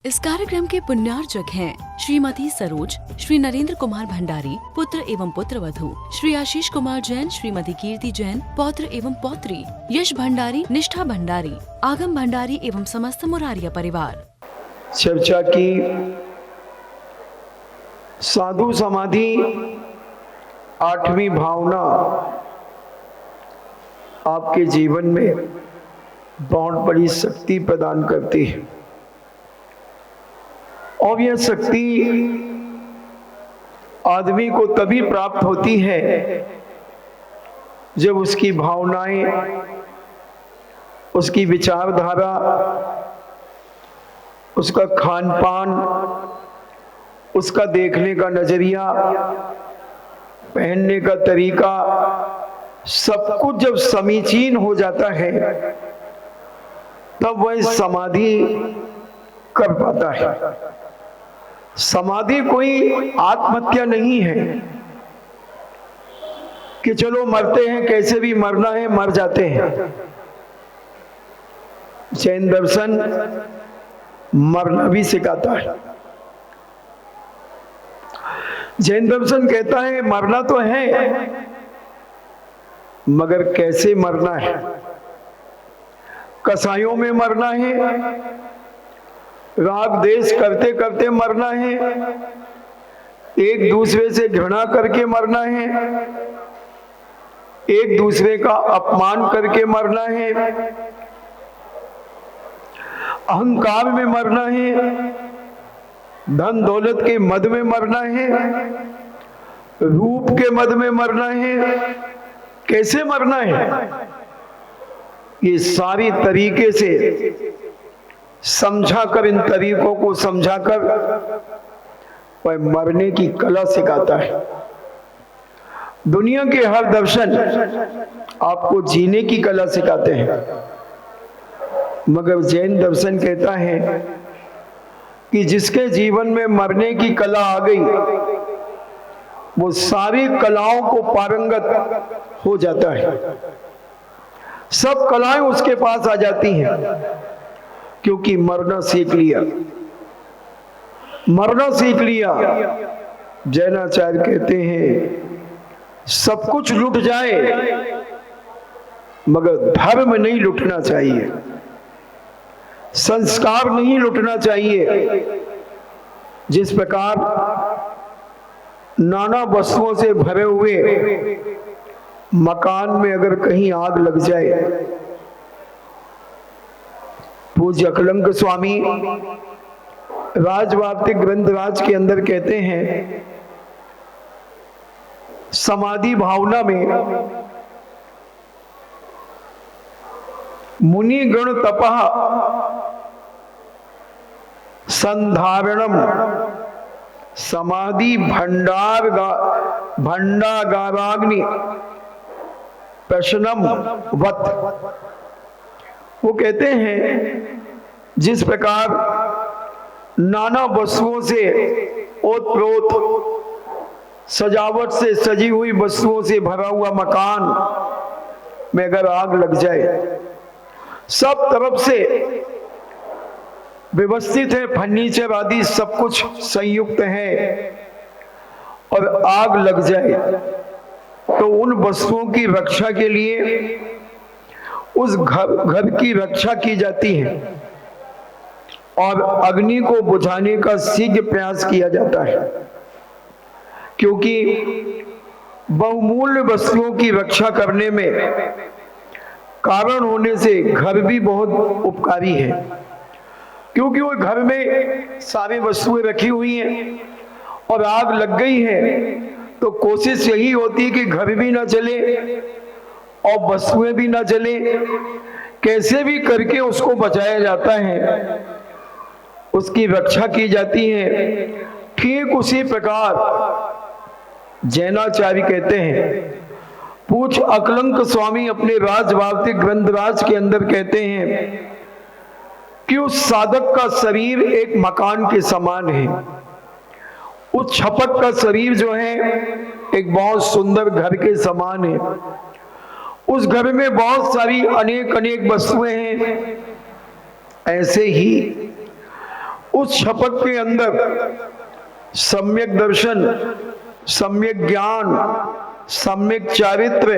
इस कार्यक्रम के पुण्यार्चक हैं श्रीमती सरोज, श्री नरेंद्र कुमार भंडारी, पुत्र एवं पुत्रवधू, श्री आशीष कुमार जैन, श्रीमती कीर्ति जैन, पौत्र एवं पौत्री, यश भंडारी, निष्ठा भंडारी, आगम भंडारी एवं समस्त मुरारिया परिवार। चर्चा की साधु समाधि आठवीं भावना आपके जीवन में बहुत बड़ी शक्ति प्रदान करती है और यह शक्ति आदमी को तभी प्राप्त होती है जब उसकी भावनाएं, उसकी विचारधारा, उसका खान पान, उसका देखने का नजरिया, पहनने का तरीका, सब कुछ जब समीचीन हो जाता है तब वह समाधि कर पाता है। समाधि कोई आत्महत्या नहीं है कि चलो मरते हैं, कैसे भी मरना है, मर जाते हैं। जैन दर्शन मरना भी सिखाता है। जैन दर्शन कहता है मरना तो है, मगर कैसे मरना है। कसाईयों में मरना है, राग देश करते करते मरना है, एक दूसरे से घृणा करके मरना है, एक दूसरे का अपमान करके मरना है, अहंकार में मरना है, धन दौलत के मद में मरना है, रूप के मद में मरना है। कैसे मरना है, ये सारी तरीके से समझाकर, इन तरीकों को समझाकर वह मरने की कला सिखाता है। दुनिया के हर दर्शन आपको जीने की कला सिखाते हैं, मगर जैन दर्शन कहता है कि जिसके जीवन में मरने की कला आ गई वो सारी कलाओं को पारंगत हो जाता है। सब कलाएं उसके पास आ जाती हैं क्योंकि मरना सीख लिया, मरना सीख लिया। जैनाचार्य कहते हैं सब कुछ लुट जाए मगर धर्म नहीं लुटना चाहिए, संस्कार नहीं लुटना चाहिए। जिस प्रकार नाना वस्तुओं से भरे हुए मकान में अगर कहीं आग लग जाए, पूज्य अकलंक स्वामी राजवार्तिक ग्रंथराज के अंदर कहते हैं समाधि भावना में मुनि गण तपः संधारणम समाधि भंडागाराग्नि प्रश्नम वत। वो कहते हैं जिस प्रकार नाना वस्तुओं से ओतप्रोत सजावट से सजी हुई वस्तुओं से भरा हुआ मकान में अगर आग लग जाए, सब तरफ से व्यवस्थित है, फर्नीचर आदि सब कुछ संयुक्त है, और आग लग जाए तो उन वस्तुओं की रक्षा के लिए उस घर की रक्षा की जाती है और अग्नि को बुझाने का शीघ्र प्रयास किया जाता है, क्योंकि बहुमूल्य वस्तुओं की रक्षा करने में कारण होने से घर भी बहुत उपकारी है। क्योंकि वो घर में सारी वस्तुएं रखी हुई हैं और आग लग गई है तो कोशिश यही होती है कि घर भी ना जले और वस्तुएं भी ना जले। कैसे भी करके उसको बचाया जाता है, उसकी रक्षा की जाती है। ठीक उसी प्रकार जैनाचार्य कहते हैं, पूज्य अकलंक स्वामी अपने राजवार्तिक ग्रंथराज के अंदर कहते हैं कि उस साधक का शरीर एक मकान के समान है। उस छपक का शरीर जो है एक बहुत सुंदर घर के समान है। उस घर में बहुत सारी अनेक अनेक वस्तुएं हैं। ऐसे ही उस शपथ के अंदर सम्यक दर्शन, सम्यक ज्ञान, सम्यक चारित्र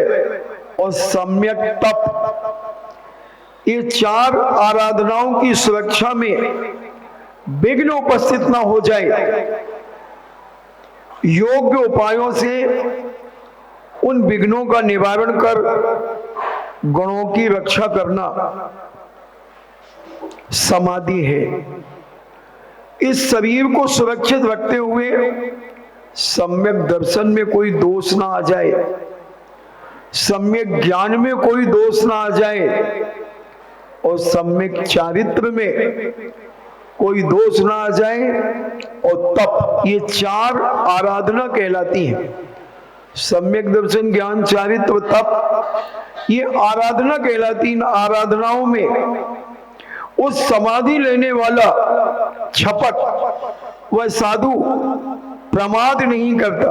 और सम्यक तप, ये 4 आराधनाओं की सुरक्षा में विघ्न उपस्थित ना हो जाए, योग्य उपायों से उन विघ्नों का निवारण कर गुणों की रक्षा करना समाधि है। इस शरीर को सुरक्षित रखते हुए सम्यक दर्शन में कोई दोष ना आ जाए, सम्यक ज्ञान में कोई दोष ना आ जाए और सम्यक चारित्र में कोई दोष ना आ जाए और तप, ये 4 आराधना कहलाती है। सम्यक दर्शन, ज्ञान, चारित्र, तप, ये आराधना कहलाती। इन आराधनाओं में उस समाधि लेने वाला छपक वह साधु प्रमाद नहीं करता।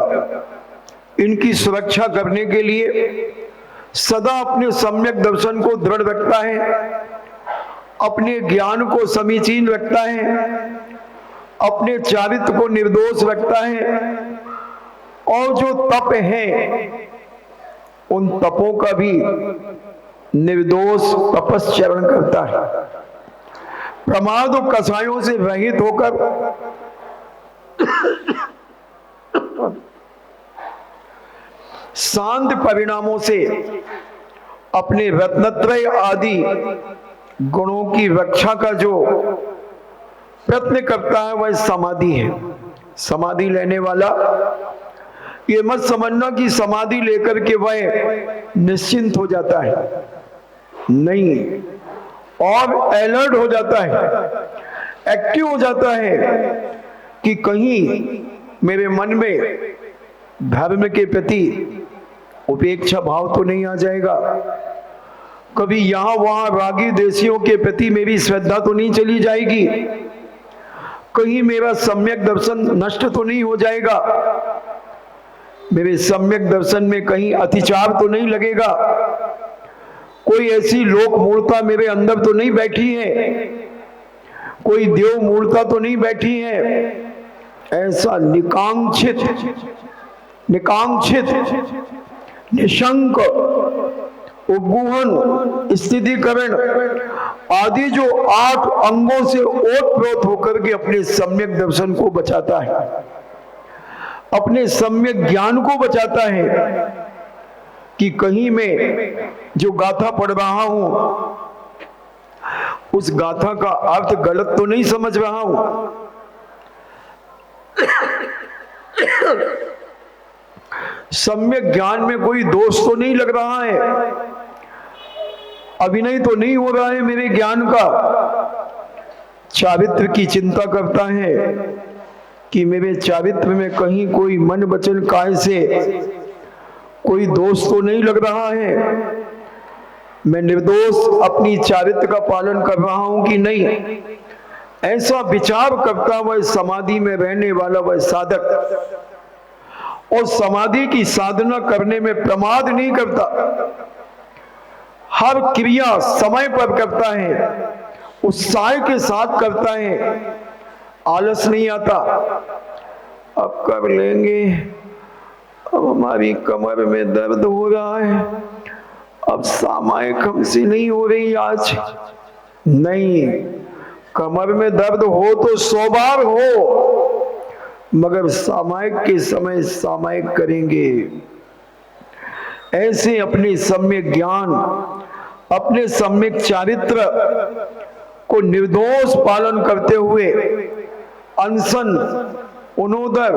इनकी सुरक्षा करने के लिए सदा अपने सम्यक दर्शन को दृढ़ रखता है, अपने ज्ञान को समीचीन रखता है, अपने चारित्र को निर्दोष रखता है और जो तप है उन तपों का भी निर्दोष तपस्चरण करता है। प्रमाद और कसायों से रहित होकर शांत परिणामों से अपने रत्नत्रय आदि गुणों की रक्षा का जो प्रयत्न करता है वह समाधि है। समाधि लेने वाला ये मत समझना कि समाधि लेकर के वह निश्चिंत हो जाता है, नहीं, और अलर्ट हो जाता है, एक्टिव हो जाता है कि कहीं मेरे मन में धर्म के प्रति उपेक्षा भाव तो नहीं आ जाएगा, कभी यहां वहां रागी देशियों के प्रति मेरी श्रद्धा तो नहीं चली जाएगी, कहीं मेरा सम्यक दर्शन नष्ट तो नहीं हो जाएगा, मेरे सम्यक दर्शन में कहीं अतिचार तो नहीं लगेगा, कोई ऐसी लोक मूर्ता मेरे अंदर तो नहीं बैठी है, कोई देव मूर्ता तो नहीं बैठी है। ऐसा निकांक्षित निशंक उपगुहन स्थितिकरण आदि जो 8 अंगों से ओतप्रोत होकर के अपने सम्यक दर्शन को बचाता है, अपने सम्यक ज्ञान को बचाता है कि कहीं मैं जो गाथा पढ़ रहा हूं उस गाथा का अर्थ गलत तो नहीं समझ रहा हूं, सम्यक ज्ञान में कोई दोष तो नहीं लग रहा है, अभिनय तो नहीं हो रहा है मेरे ज्ञान का। चारित्र की चिंता करता है कि मेरे चारित्र में कहीं कोई मन वचन काय से कोई दोष तो नहीं लग रहा है, मैं निर्दोष अपनी चारित्र का पालन कर रहा हूं कि नहीं। ऐसा विचार करता वह समाधि में रहने वाला वह साधक और समाधि की साधना करने में प्रमाद नहीं करता, हर क्रिया समय पर करता है, उत्साह के साथ करता है, आलस नहीं आता। अब कर लेंगे, अब हमारी कमर में दर्द हो रहा है, अब सामायिक हमसे नहीं हो रही आज, नहीं, कमर में दर्द हो तो 100 बार हो, मगर सामायिक के समय सामायिक करेंगे। ऐसे अपने सम्यक ज्ञान, अपने सम्यक चारित्र को निर्दोष पालन करते हुए अनशन, उनोदर,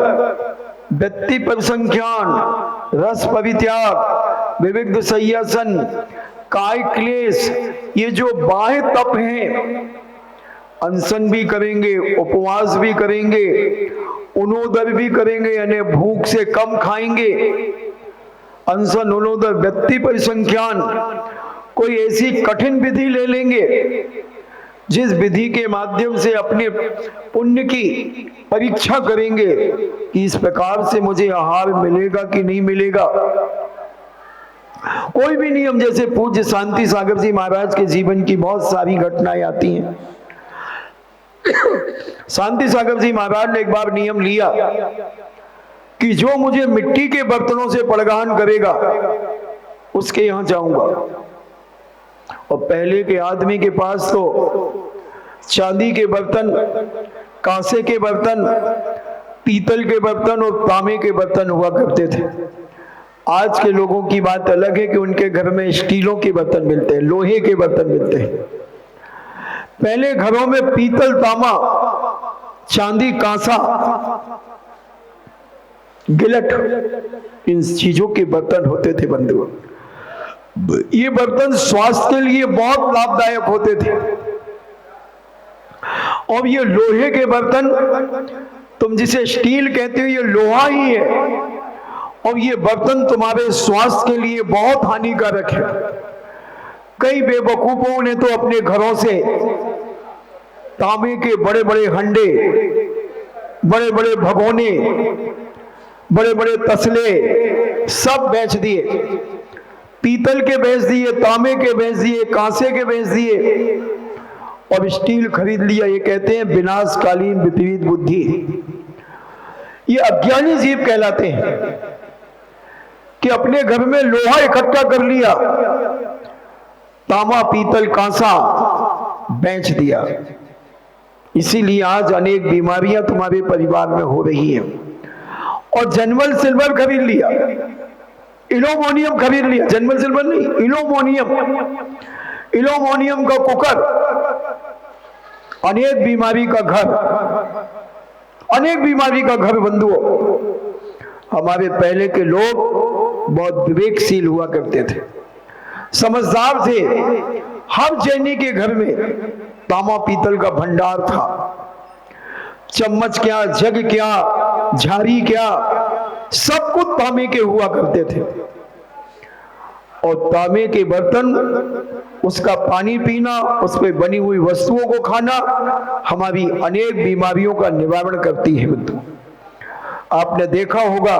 व्यक्ति परिसंख्यान, रस परित्याग, विविध संयसन, काय क्लेश, ये जो बाह्य तप हैं, अनशन भी करेंगे, उपवास भी करेंगे, उनोदर भी करेंगे, यानी भूख से कम खाएंगे, अनशन, उनोदर, व्यक्ति परिसंख्यान, कोई ऐसी कठिन विधि ले लेंगे जिस विधि के माध्यम से अपने पुण्य की परीक्षा करेंगे कि इस प्रकार से मुझे आहार मिलेगा कि नहीं मिलेगा। कोई भी नियम, जैसे पूज्य शांति सागर जी महाराज के जीवन की बहुत सारी घटनाएं आती हैं शांति सागर जी महाराज ने एक बार नियम लिया कि जो मुझे मिट्टी के बर्तनों से पड़गान करेगा उसके यहां जाऊंगा। और पहले के आदमी के पास तो चांदी के बर्तन, कांसे के बर्तन, पीतल के बर्तन और तांबे के बर्तन हुआ करते थे। आज के लोगों की बात अलग है कि उनके घर में स्टीलों के बर्तन मिलते हैं, लोहे के बर्तन मिलते हैं। पहले घरों में पीतल, तांबा, चांदी, कांसा, गिलट, इन चीजों के बर्तन होते थे बंधुओं। ये बर्तन स्वास्थ्य के लिए बहुत लाभदायक होते थे। और ये लोहे के बर्तन, तुम जिसे स्टील कहते हो, ये लोहा ही है। और ये बर्तन तुम्हारे स्वास्थ्य के लिए बहुत हानिकारक है। कई बेवकूफों ने तो अपने घरों से तांबे के बड़े बड़े हंडे, बड़े बड़े भगोने, बड़े बड़े तसले सब बेच दिए। पीतल के बेच दिए, तांबे के बेच दिए, कांसे के बेच दिए और स्टील खरीद लिया। ये कहते हैं विनाशकालीन विपरीत बुद्धि। ये अज्ञानी जीव कहलाते हैं कि अपने घर में लोहा इकट्ठा कर लिया, तांबा, पीतल, कांसा बेच दिया। इसीलिए आज अनेक बीमारियां तुम्हारे परिवार में हो रही हैं। और जनरल सिल्वर खरीद लिया, एल्यूमीनियम खरीद लिया, जनरल सिल्वर नहीं, एल्यूमीनियम, एल्यूमीनियम का कुकर, अनेक बीमारी का घर, अनेक बीमारी का घर बंधुओं। हमारे पहले के लोग बहुत विवेकशील हुआ करते थे, समझदार थे। हर जैनी के घर में तांबा पीतल का भंडार था। चम्मच क्या, जग क्या, झाड़ी क्या, सब कुछ तांबे के हुआ करते थे। और तांबे के बर्तन, उसका पानी पीना, उस पर बनी हुई वस्तुओं को खाना हमारी अनेक बीमारियों का निवारण करती है बंधु। आपने देखा होगा,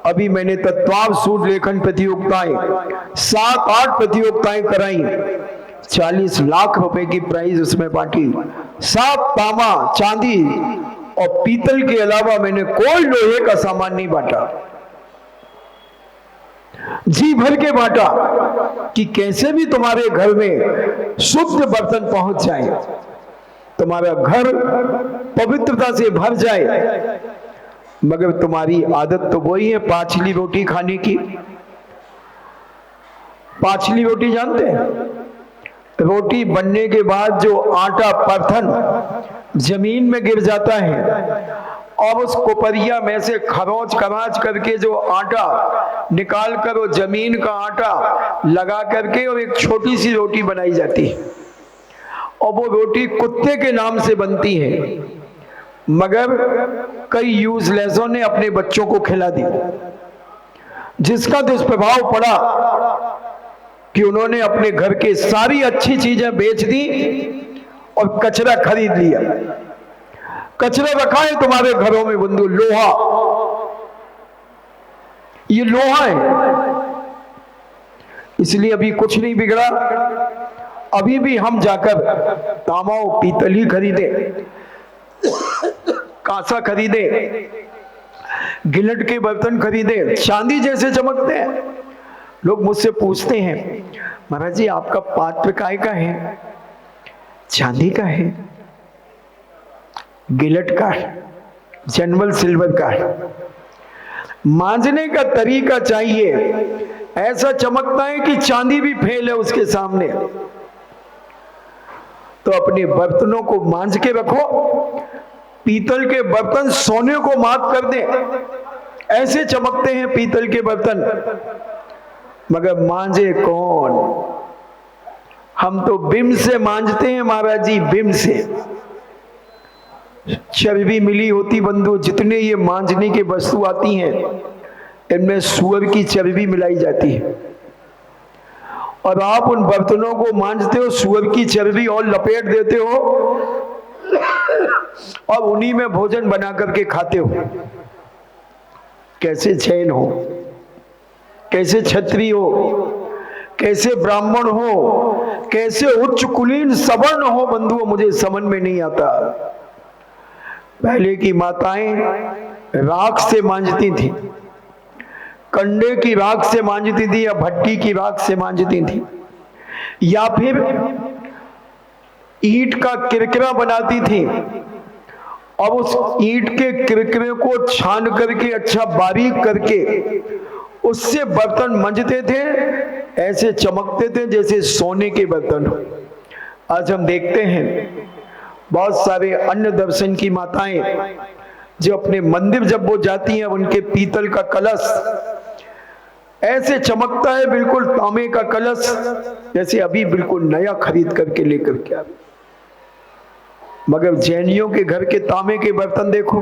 अभी मैंने तत्वाव सूत्र लेखन प्रतियोगिताएं 7-8 प्रतियोगिताएं कराई, 40 लाख रुपए की प्राइज उसमें बांटी। सब तांबा, चांदी और पीतल के अलावा मैंने कोई लोहे का सामान नहीं बांटा। जी भर के बांटा कि कैसे भी तुम्हारे घर में शुद्ध बर्तन पहुंच जाए, तुम्हारा घर पवित्रता से भर जाए। मगर तुम्हारी आदत तो वही है पांचली रोटी खाने की। पांचली रोटी जानते हैं? रोटी बनने के बाद जो आटा परथन जमीन में गिर जाता है और उस कोपरिया में से खरोच खराच करके जो आटा निकाल कर वो जमीन का आटा लगा करके और एक छोटी सी रोटी बनाई जाती है। और वो रोटी कुत्ते के नाम से बनती है, मगर कई यूजलेसों ने अपने बच्चों को खिला दी, जिसका दुष्प्रभाव पड़ा कि उन्होंने अपने घर के सारी अच्छी चीजें बेच दी और कचरा खरीद लिया। कचरा रखा है तुम्हारे घरों में बंधु, लोहा, ये लोहा है। इसलिए अभी कुछ नहीं बिगड़ा। अभी भी हम जाकर तांबा और पीतल ही खरीदे, कांसा खरीदे, गिलट के बर्तन खरीदे, चांदी जैसे चमकते हैं। लोग मुझसे पूछते हैं, महाराज जी आपका पात्र काय का है? चांदी का है, गिलट का है, जनरल सिल्वर का है। मांजने का तरीका चाहिए, ऐसा चमकता है कि चांदी भी फेल है उसके सामने। तो अपने बर्तनों को मांज के रखो। पीतल के बर्तन सोने को मात कर दे, ऐसे चमकते हैं पीतल के बर्तन, मगर मांजे कौन? हम तो बिम से मांजते हैं महाराज जी, बिम से। चर्बी मिली होती बंधु, जितने ये मांजने की वस्तु आती हैं इनमें सूअर की चर्बी मिलाई जाती है। और आप उन बर्तनों को मांजते हो, सूअर की चर्बी और लपेट देते हो और उन्हीं में भोजन बना करके खाते हो। कैसे जैन हो, कैसे क्षत्रिय हो, कैसे ब्राह्मण हो, कैसे उच्च कुलीन सवर्ण हो बंधुओं, मुझे समझ में नहीं आता। पहले की माताएं राख से मांजती थी, कंडे की राख से मांजती थी या भट्टी की राख से मांजती थी, या फिर ईंट का किरकिरा बनाती थी और उस ईंट के किरकिरे को छान करके अच्छा बारीक करके उससे बर्तन मंजते थे, ऐसे चमकते थे जैसे सोने के बर्तन। आज हम देखते हैं बहुत सारे अन्य दर्शन की माताएं जो अपने मंदिर जब वो जाती हैं, उनके पीतल का कलश ऐसे चमकता है, बिल्कुल तांबे का कलश, जैसे अभी बिल्कुल नया खरीद करके लेकर के आ। मगर जैनियों के घर के तांबे के बर्तन देखो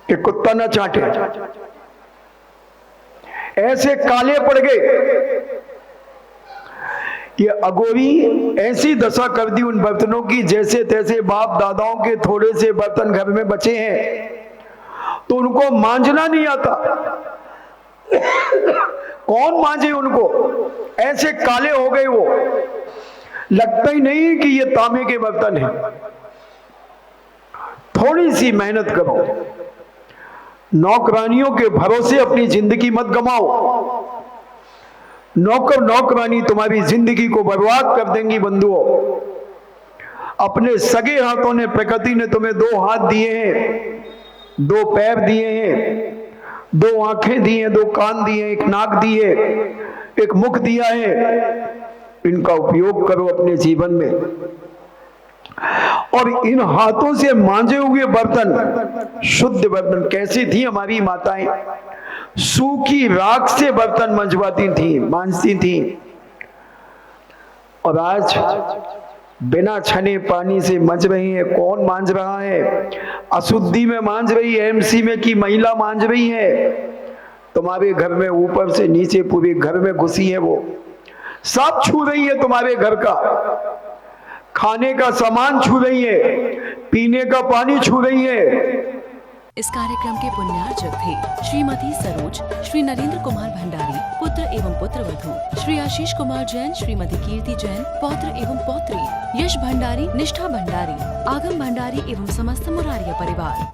कि कुत्ता ना चाटे, ऐसे काले पड़ गए। ये अगोरी ऐसी दशा कर दी उन बर्तनों की, जैसे तैसे बाप दादाओं के थोड़े से बर्तन घर में बचे हैं तो उनको मांजना नहीं आता। कौन मांजे उनको, ऐसे काले हो गए वो, लगता ही नहीं कि ये तांबे के बर्तन है। थोड़ी सी मेहनत करो, नौकरानियों के भरोसे अपनी जिंदगी मत गमाओ। नौकर नौकरानी तुम्हारी जिंदगी को बर्बाद कर देंगी बंधुओं। अपने सगे हाथों ने, प्रकृति ने तुम्हें 2 हाथ दिए हैं, 2 पैर दिए हैं, 2 आंखें दी हैं, 2 कान दिए, 1 नाक दी है, 1 मुख दिया है। इनका उपयोग करो अपने जीवन में। और इन हाथों से मांजे हुए बर्तन, शुद्ध बर्तन, कैसी थी हमारी माताएं, सूखी राख से बर्तन मंजवाती थी, मांजती थी। और आज बिना छने पानी से मांज रही है। कौन मांज रहा है? अशुद्धि में मांज रही है, एमसी में की महिला मांज रही है। तुम्हारे घर में ऊपर से नीचे पूरे घर में घुसी है, वो सब छू रही है। तुम्हारे घर का खाने का सामान छू रही है, पीने का पानी छू रही है। इस कार्यक्रम के पुण्यार्चक थे श्रीमती सरोज, श्री नरेंद्र कुमार भंडारी, पुत्र एवं पुत्रवधू, श्री आशीष कुमार जैन, श्रीमती कीर्ति जैन, पौत्र एवं पौत्री, यश भंडारी, निष्ठा भंडारी, आगम भंडारी एवं समस्त मुरारिया परिवार।